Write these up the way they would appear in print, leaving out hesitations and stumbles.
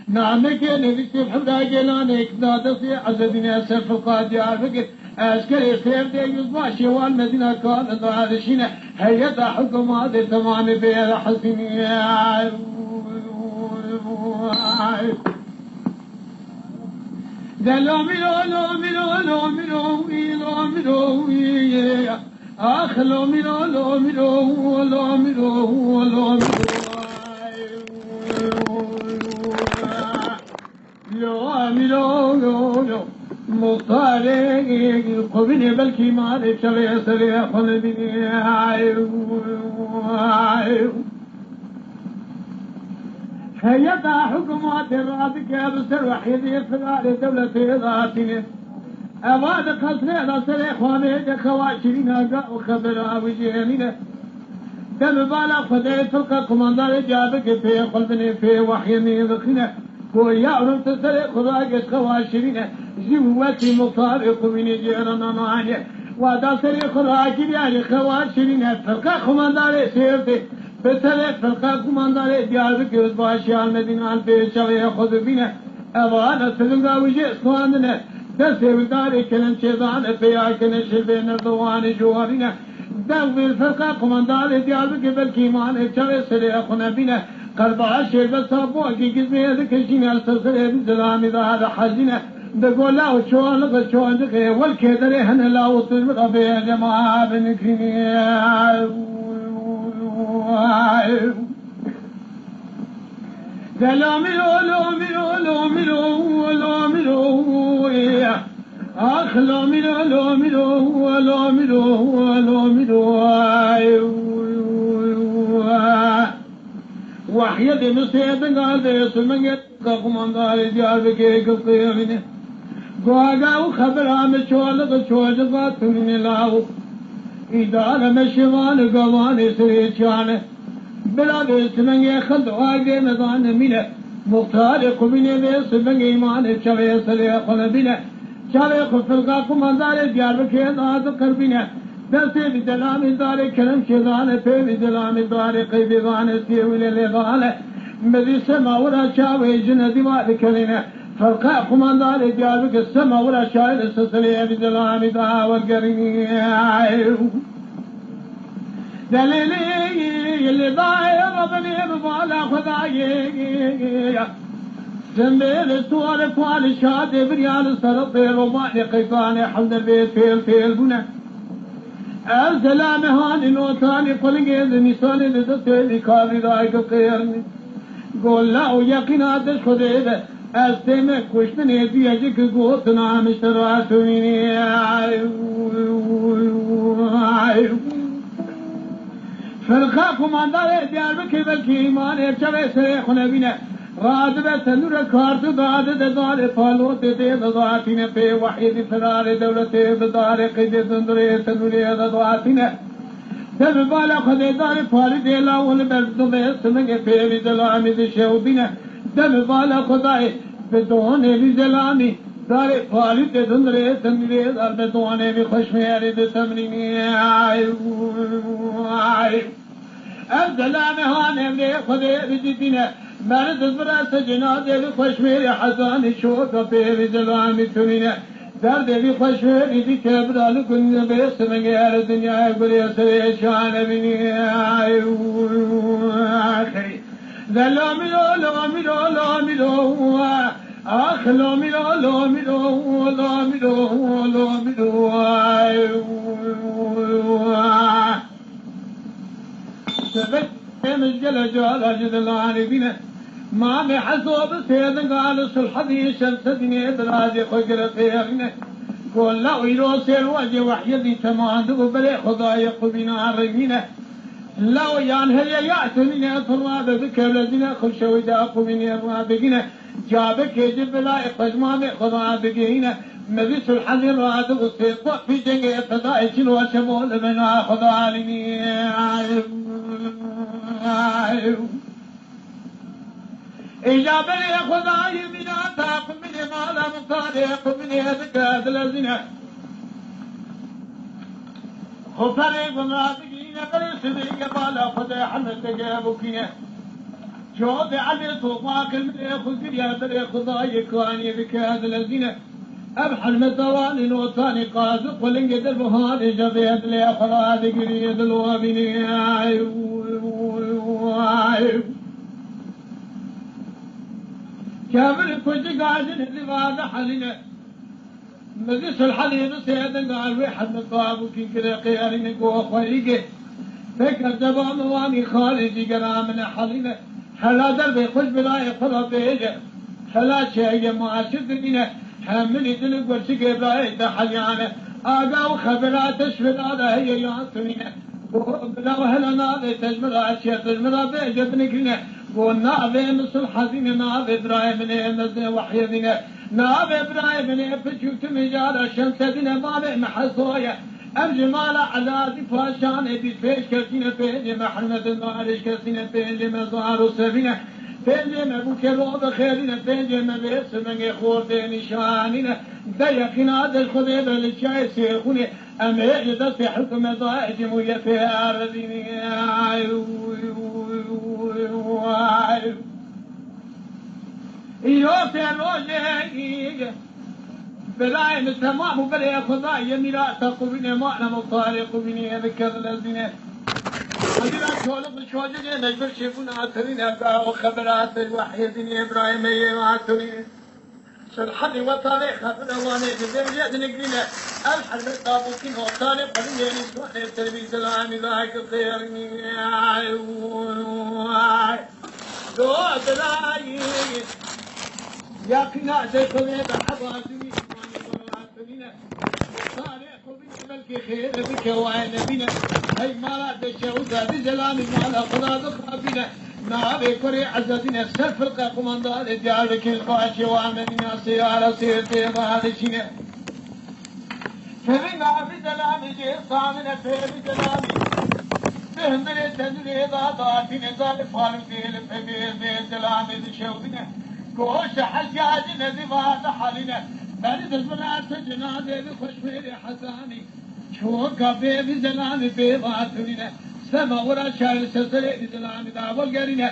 نامك نبيت حمدا جلان إقداد سي عزدين أسف القاديار فكر أشكر سيف دي يزبا شوال مدينة كان دعادشين هيئة حكومات تمام بير حسيني دلو ميلو لو ميلو لو ميلو لو ميلو آخ لو ميلو لو ميلو لو ميلو لو ميلو لو ميلو لو مختاري قبني بلكي مالي شري سري قلبي هيئة حكومات الرادك بسر وحيدي فقال دولة ذاتنا أواد قصر نصر إخواني خواشرين أقا وخبر وجيهنين دم بالا خدي تلقى كماندار جابك في قلبني في وحيني ذخنا ويا عرم تسر خداك خواشرين جواتي مطارق من جيرنا معاني وادا سر خداك يعني خواشرين تلقى كماندار سيرتي بسر تلقى كماندار جابك وزباشي المدينة البيشاوية خذ بنا أواد سلقا وجه إخواننا دسي وداري كلن شيطان بياكن شلبين الضوان جوارنا دوي الفرقة قماندار ديالك بالكيمان اتشغي سري أخونا بنا قلب عشر بصابوكي قزمي ذكشين السلسلة بزلامي ذا هذا حزينة دقول لا وشوان لغا شوان دقي والكيدري هن لا وطلب بيا جماعة بنكريني لا ملو لو ملو لو ملو لو ملو آخ لو ملو لو ملو لو ملو لو ملو وحيد مسيد قال ذي سمعت كماندار ديالك كقيامنا قاعد وخبر عم شوال قات من لاو إدارة مشوان قوان سريشانه بلا بيت من يخد واجه مدان منه مختار قبني بيس من إيمان شوي سلي قلبنا شوي خفلقا كماندار ديالك ناز قربنا دسي بدلام دار كلام شذان في بدلام دار قيبان سيول لغال مدي سما ولا شاوي جندي والكلنا فلقا كماندار ديالك السما ولا شايل سسلي بدلام دا والقرني دليلي اللي ضايع ربني ببالا خداي جنبي السوار فوال شاد بريال سرطي رباني قيطاني حمد البيت في البنا السلام هاني نوتاني قلقيد نساني لدتي كافي ضايق قيرني قول لا ويقنا دش خديده استمك وشتني بيجيك قوتنا مشتراتوني فرقا كماندار ديالك بالكيمان ارشوي سريخنا بنا رادبه تنور كارت داد دار فالوت دي ضاتين في وحيد فرار دولته بدار قيد دندري تنوري ضاتين دل بالا خد دار فالد لا ول برد بسنگ في دلامي شودنا دل بالا خداي بدون بزلامي دار فالد دندري تنوري دار بدون بخشمير بتمريني الزلام هانم لي خذي بدينا مرد براس جنازة بخشمير حسان الشوكة في زلام تنينا درد بخشمير دي كبرى لكن بيس من غير الدنيا يقول يسوي شان بني ذلو ملو لو ملو لو ملو آخ لو ملو لو ملو لو ملو لو ملو سبت مجل جال جد العارفين ما بحسوب سيد قال صلحتي شمس دنيا دراجي خجر خيرنا قول لا ويرو سير وجه وحيدي تماند وبلي خداي قبنا عربينا لو ينهل يأتمنا فراد ذكر لدينا خشوا داقوا من الرابقنا جابك يجب لا إقجمان خدا بقينا مبيس الحذر راد وسيطة في جنگ اتدائشن وشمول منا خدا عالمي إجابة يا خداي من أتاق من مالا مطارق من يدك الذين خفرق مرابقين قريس بيك بالا خداي حمد تجابكين جواب علي طوباك المليخ يا بريخ ضايق واني بك هذا الذين ابحر متواني وطاني قاذق ولنقد البهاني جبيد لي اخراد قريد الوابني كابر كنت قاعد اللي بعد حلنا مجلس الحليب سيدنا قال واحد مطاب وكي كذا قياري نقوى خيريقه فكر دبان واني خارجي قرامنا حلنا حلا دربي خش بلاي خلا بيجا حلا شيء معاشر دينا حملي دلق ورشقي باي دحليانا آقا وخبرات اشفر هذا هي يعصرين بلا وهلا ناظي تجمل عشية تجمل بيجا بنكرنا والناظي مثل حزين ناظي برايم نيمز وحيدنا ناظي برايم نيمز مجال الشمس دينا مالي محصوية الجمال على فاشان بفيش كسينة بين محمد المعرش كسينة بين مزار وسفينة بين مبوكر وبخيرنا بين مبيس من يخور بين شاننا ديقنا هذا الخذيب للشاي سيخوني أم يجد في حكم ضائج ويفيها الذين يوفي الوجه بلاي متمام وبلاي خذا يميلا تقبني ما أنا مطارق بني ذكر الذين أجل أشولق بشوجة نجبر شيفون عطرين أبقى وخبرات الوحي دني إبراهيم يمعطرين سلحني وطالي خبر واني جبين جاد نقلنا الحرب الطابوكين وطالي قليل نسواني التربيز العامي ذاك الخيرني دو بلاي يا قناع دخلي بحضاتني ملك خير بك وعين بنا هي مراد الشوزة بزلام على قضاء بنا ما بكري عزتنا سلف القاكم انضال جعلك الفاش وعملنا سيارة سيرتي ضالشنا فبنا بزلام جيصامنا في بزلامي بهم بلتدري ضاضاتنا ضال فارفين بزلام الشوزنا كوش حجاجنا ذبات حالنا بارد البنات جنادي بخشمير حساني شوكا بيبي زلامي بيضاتنا سما ورا شايل سلسلة زلامي دابل قرينا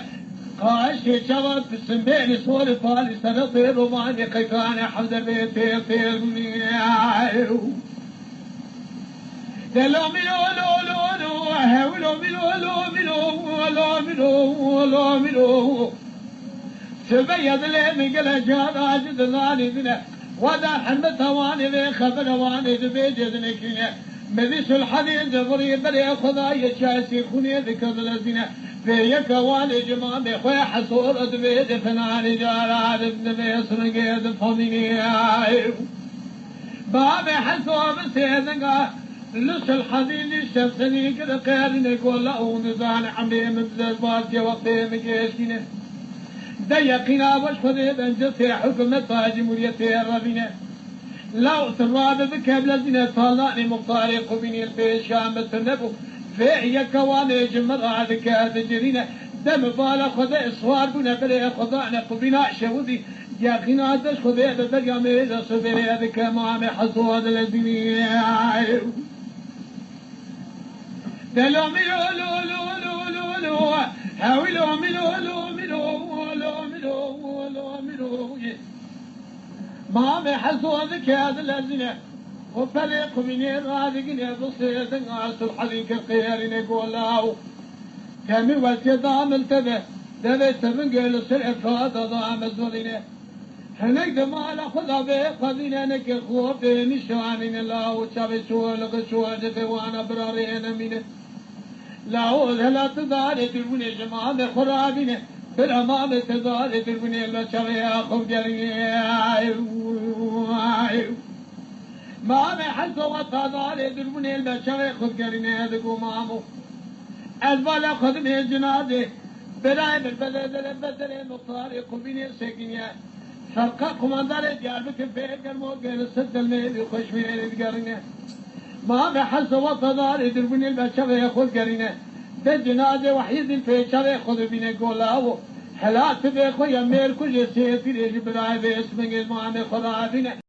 قاشي شباب في السنبين صور فالي سنطي رماني قيفاني حمد بيتي في المنيايو دلو ملو لو لو لو هولو ملو لو ملو لو ملو لو ملو تبيض لي من قل جاد عجز الظالي بنا ودار حمد ثواني ذي خبر واني ذبيج ذنكينا مذيش الحديد جبري بري خذاي شاسي خوني ذكر الذين في يكواني جمامي خوي حصور ذبيج فناني جارات ذبي سرقيد فضيني بابي حصور بسيدنقا لش الحديد الشمسني كذا قيرني يقول له نزان عمري من زباتي وقتي مجيشنا ضيقنا وش خذي بنجسي حكم الطاج مريتي الربينا لو تراد بكاب الذين طالعني مطارق بني البيشام التنبو في كواني جمر عادك تجرينا دم بالا خذي اصوار بنا بلي خضعنا قبنا شوذي يقينا دش خذي ببريا ميزا صبري هذيك مامي حصواد الذين دلو ملو لو لو لو لو لو هاولو ملو لو ملو مامي حسودك هذا الذين وفريق من الرادقين بصيت ناس الحليق القيارين يقول له كمي والتضام التبه دبت من قيل السرع فاضة ضام الزولين هنك ما لأخذ بقضينا نك خوف نشانين الله وشابي شوال غشوال وانا برارين منه لا لا تداري تبني جماعة خرابين بالأمام تداري تبني لا شوي أخو جري ما بحس وتداري تبني لا شوي خد جري هذا مامو البلا خد من جنادي براي بالبلد البدر مطارق بني سكنيا فرقا قماندار جاربك فيكر موقع السد الميل يخش في القرنة ما بحس وتداري تبني لا شوي خد جري بالجنازة وحيد الفيشر ياخذ بينا قولاو حلات بيخو يمير كل شيء في الجبراء باسم المعامل خرابنا